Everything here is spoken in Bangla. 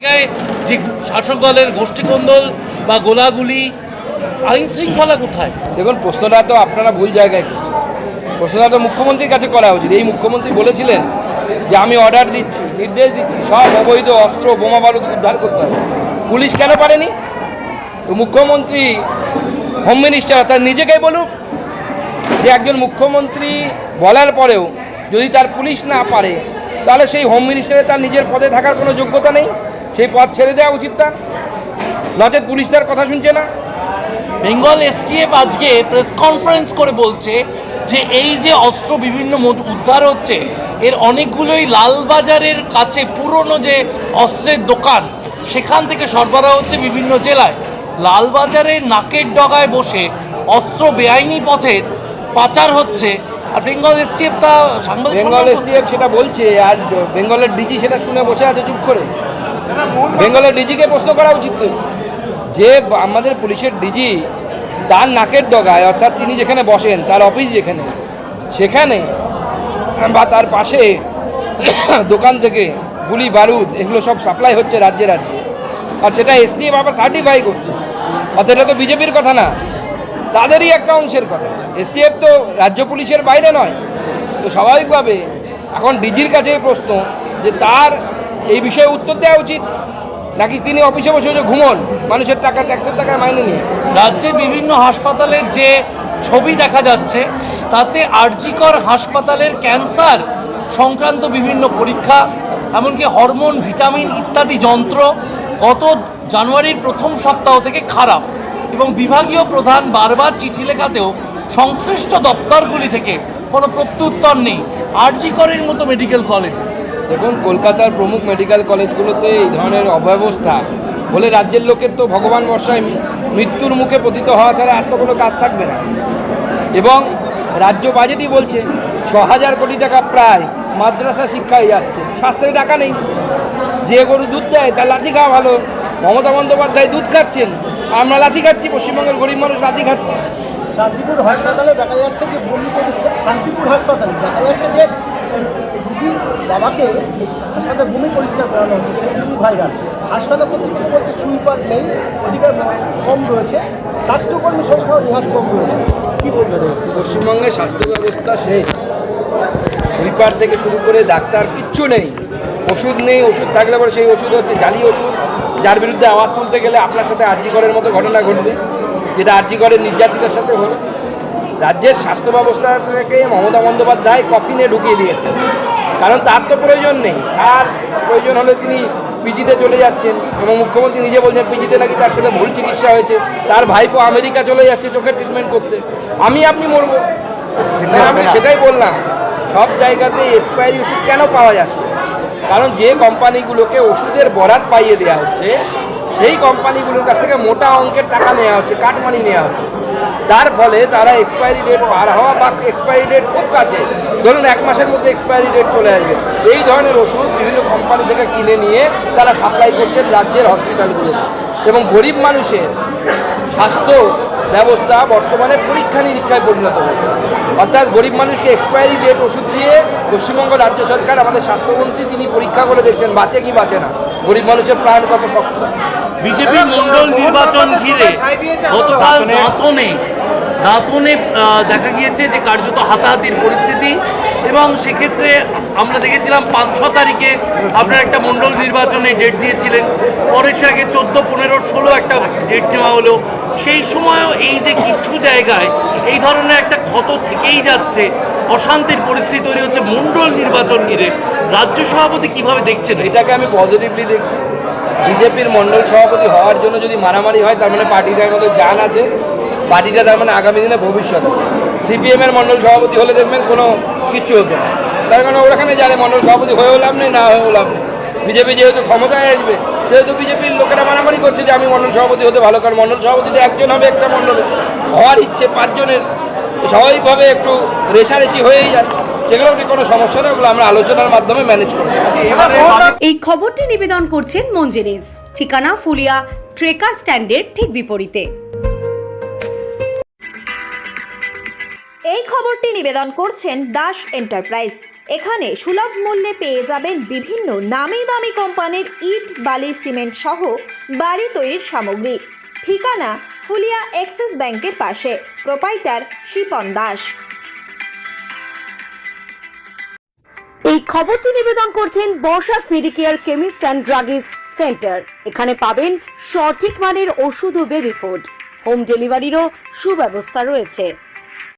যে শাসক দলের গোষ্ঠীকন্দল বা গোলাগুলি, আইন শৃঙ্খলা কোথায়? দেখুন, প্রশ্নটা তো আপনারা ভুল জায়গায় করছেন। প্রশ্নটা তো মুখ্যমন্ত্রীর কাছে করা উচিত। এই মুখ্যমন্ত্রী বলেছিলেন যে আমি অর্ডার দিচ্ছি, নির্দেশ দিচ্ছি সব অবৈধ অস্ত্র বোমা বারুদ উদ্ধার করতে হবে। পুলিশ কেন পারেনি? তো মুখ্যমন্ত্রী, হোম মিনিস্টার তার নিজেকেই বলুক যে একজন মুখ্যমন্ত্রী বলার পরেও যদি তার পুলিশ না পারে, তাহলে সেই হোম মিনিস্টারে তার নিজের পদে থাকার কোনো যোগ্যতা নেই, সেই পদ ছেড়ে দেওয়া উচিত তার। নচেত পুলিশ তার কথা শুনছে না। বেঙ্গল এসটিএফ আজকে প্রেস কনফারেন্স করে বলছে যে এই যে অস্ত্র বিভিন্ন উদ্ধার হচ্ছে, এর অনেকগুলোই লালবাজারের কাছে পুরনো যে অস্ত্রের দোকান, সেখান থেকে সরবরাহ হচ্ছে বিভিন্ন জেলায়। লালবাজারে নাকের ডগায় বসে অস্ত্র বেআইনি পথে পাচার হচ্ছে, আর বেঙ্গল এসটিএফ তা সাংবাদিক বেঙ্গল এসটিএফ সেটা বলছে, আর বেঙ্গলের ডিজি সেটা শুনে বসে আছে চুপ করে। বেঙ্গলের ডিজিকে প্রশ্ন করা উচিত তো, যে আমাদের পুলিশের ডিজি তার নাকের ডগায়, অর্থাৎ তিনি যেখানে বসেন, তার অফিস যেখানে, সেখানে বা তার পাশে দোকান থেকে গুলি বারুদ এগুলো সব সাপ্লাই হচ্ছে রাজ্যে রাজ্যে, আর সেটা এসটিএফ আবার সার্টিফাই করছে। অর্থাৎ এটা তো বিজেপির কথা না, তাদেরই একটা অংশের কথা। এসটিএফ তো রাজ্য পুলিশের বাইরে নয়। তো স্বাভাবিকভাবে এখন ডিজির কাছে প্রশ্ন যে তার এই বিষয়ে উত্তর দেওয়া উচিত, নাকি তিনি অফিসে বসে বসে ঘুমন মানুষের টাকা, ট্যাক্সের টাকা মাইনে নিয়ে। রাজ্যের বিভিন্ন হাসপাতালের যে ছবি দেখা যাচ্ছে, তাতে আরজিকর হাসপাতালের ক্যান্সার সংক্রান্ত বিভিন্ন পরীক্ষা, এমনকি হরমোন, ভিটামিন ইত্যাদি যন্ত্র গত জানুয়ারির প্রথম সপ্তাহ থেকে খারাপ, এবং বিভাগীয় প্রধান বারবার চিঠি লেখাতেও সংশ্লিষ্ট দপ্তরগুলি থেকে কোনো প্রত্যুত্তর নেই আরজিকরের মতো মেডিকেল কলেজে। দেখুন, কলকাতার প্রমুখ মেডিকেল কলেজগুলোতে এই ধরনের অব্যবস্থা হলে রাজ্যের লোকের তো ভগবান বর্ষায় মৃত্যুর মুখে পতিত হওয়া ছাড়া আর তো কোনো কাজ থাকবে না। এবং রাজ্য বাজেটই বলছে ৬,০০০ কোটি টাকা প্রায় মাদ্রাসা শিক্ষায় যাচ্ছে, স্বাস্থ্যের টাকা নেই। যে গরু দুধ দেয় তার লাথি খাওয়া ভালো। মমতা বন্দ্যোপাধ্যায় দুধ খাচ্ছেন, আমরা লাথি খাচ্ছি, পশ্চিমবঙ্গের গরিব মানুষ লাথি খাচ্ছে। শান্তিপুর হাসপাতালে দেখা যাচ্ছে যে বমি পরিষ্কার, শান্তিপুর হাসপাতালে দেখা যাচ্ছে যে রুগীর বাবাকে হাসপাতালে বমি পরিষ্কার করানো হচ্ছে, সেই ছবি ভাইরাল। হাসপাতাল কর্তৃপক্ষ বলছে সুইপার নেই, অধিকার কম রয়েছে, স্বাস্থ্যকর্মী সংখ্যাও নেহাত কম রয়েছে। কী বলবেন? পশ্চিমবঙ্গের স্বাস্থ্য ব্যবস্থা শেষ। সুইপার থেকে শুরু করে ডাক্তার কিচ্ছু নেই, ওষুধ নেই। ওষুধ থাকলে পরে সেই ওষুধ হচ্ছে জালি ওষুধ, যার বিরুদ্ধে আওয়াজ তুলতে গেলে আপনার সাথে আরজিকরের মতো ঘটনা ঘটবে, যেটা আরজিকরের নির্যাতিতার সাথে হলো। রাজ্যের স্বাস্থ্য ব্যবস্থা থেকে মমতা বন্দ্যোপাধ্যায় কফিনে ঢুকিয়ে দিয়েছে, কারণ তার তো প্রয়োজন নেই। তার প্রয়োজন হলে তিনি পিজিতে চলে যাচ্ছেন, এবং মুখ্যমন্ত্রী নিজে বলছেন পিজিতে নাকি তার সাথে ভুল চিকিৎসা হয়েছে, তার ভাইপো আমেরিকা চলে যাচ্ছে চোখের ট্রিটমেন্ট করতে। আপনি মরবো। আমি সেটাই বললাম, সব জায়গাতে এক্সপায়ারি ওষুধ কেন পাওয়া যাচ্ছে? কারণ যে কোম্পানিগুলোকে ওষুধের বরাত পাইয়ে দেওয়া হচ্ছে, সেই কোম্পানিগুলোর কাছ থেকে মোটা অঙ্কের টাকা নেওয়া হচ্ছে, কাটমানি নেওয়া হচ্ছে। তার ফলে তারা এক্সপায়ারি ডেট পার হওয়া বা এক্সপায়ারি ডেট খুব কাছে, ধরুন 1 মাসের মধ্যে এক্সপায়ারি ডেট চলে আসবে, এই ধরনের ওষুধ বিভিন্ন কোম্পানি থেকে কিনে নিয়ে তারা সাপ্লাই করছেন রাজ্যের হসপিটালগুলোতে। এবং গরিব মানুষের স্বাস্থ্য ব্যবস্থা বর্তমানে পরীক্ষা নিরীক্ষায় পরিণত হয়েছে। অর্থাৎ গরিব মানুষকে এক্সপায়ারি ডেট ওষুধ দিয়ে পশ্চিমবঙ্গ রাজ্য সরকার, আমাদের স্বাস্থ্যমন্ত্রী তিনি পরীক্ষা করে দেখছেন বাঁচে কি বাঁচে না, গরিব মানুষের প্রাণ কত শক্ত। বিজেপি মন্ডল নির্বাচন ঘিরে গতকাল দাঁতনে দেখা গিয়েছে যে কার্যত হাতাহাতির পরিস্থিতি, এবং সেক্ষেত্রে আমরা দেখেছিলাম 5-6 তারিখে আপনারা একটা মন্ডল নির্বাচনের ডেট দিয়েছিলেন, পরের আগে 14, 15, 16 একটা ডেট নেওয়া হলো। সেই সময়ও এই যে কিছু জায়গায় এই ধরনের একটা ক্ষত থেকেই যাচ্ছে, অশান্তির পরিস্থিতি তৈরি হচ্ছে মন্ডল নির্বাচন ঘিরে, রাজ্য সভাপতি কিভাবে দেখছেন? এটাকে আমি পজিটিভলি দেখছি। বিজেপির মণ্ডল সভাপতি হওয়ার জন্য যদি মারামারি হয়, তার মানে পার্টিটার মধ্যে জান আছে, পার্টিটা তার মানে আগামী দিনে ভবিষ্যৎ আছে। সিপিএমের মণ্ডল সভাপতি হলে দেখবেন কোনো কিচ্ছু হতো না, তার কারণ ওখানে জানে মণ্ডল সভাপতি হয়েও লাভ নেই, না হয়েও লাভ নেই। বিজেপি যেহেতু ক্ষমতায় আসবে, সেহেতু বিজেপির লোকেরা মারামারি করছে যে আমি মণ্ডল সভাপতি হতে ভালো, কারণ মণ্ডল সভাপতিতে একজন হবে একটা মণ্ডলে, হওয়ার ইচ্ছে 5 জনের, স্বাভাবিকভাবে একটু রেশারেশি হয়েই যায়। সেগুলো কোনো সমস্যা নেই, ওগুলো আমরা আলোচনার মাধ্যমে ম্যানেজ করব। এই খবরটি নিবেদন করছেন মঞ্জেরিজ, ঠিকানা ফুলিয়া ট্রেকার স্ট্যান্ডের ঠিক বিপরীতে। এই খবরটি নিবেদন করছেন দাস এন্টারপ্রাইজ, এখানে সুলভ মূল্যে পেয়ে যাবেন বিভিন্ন নামি দামি কোম্পানির ইট, বালি, সিমেন্ট সহ বাড়ি তৈরির সামগ্রী। ঠিকানা ফুলিয়া এক্সিস ব্যাংকের পাশে। প্রোপাইটার শিপন দাস। এই খবরটি নিবেদন করছেন বর্ষাক Medicare chemist and druggist centre. এখানে পাবেন সঠিক মানের ওষুধ ও বেবি ফুড। হোম ডেলিভারিরও সুব্যবস্থা রয়েছে।